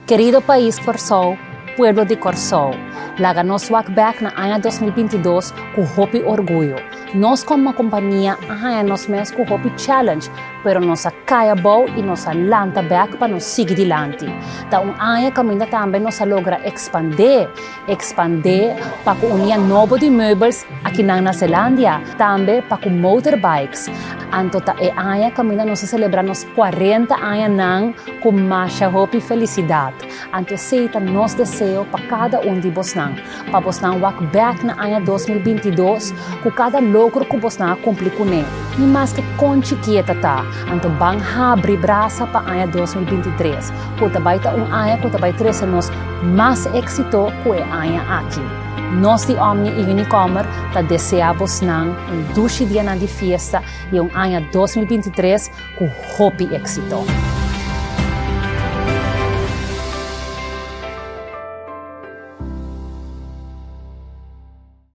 Querido país Curacao, pueblo de Curacao, laga nos walk back na ano 2022 com hopi orgulho. Nós como uma companhia nos mês com hopi challenge, pero nossa kaya bow e nossa lanta back para nos seguir dilante. Da ano caminho também nossa logra expandir para unir novo de meubles aqui na Zelândia, também para com motorbikes. Anto ta ano caminho nós celebrar nos 40 anos com mais hopi felicidade. Anto aceita nos desejo para cada de vós para vos walk back na ano 2022 com cada logro que vos cumprir com ele. Ni mais que conchiquieta tá. Anto bang abrir braça para ano 2023. Kuta baita ano kuta bai trazer nos mais êxito que é ano aqui. Nós de Omni e Unicomer ta desejamos um dulce dia de festa e ano 2023 com hopi êxito.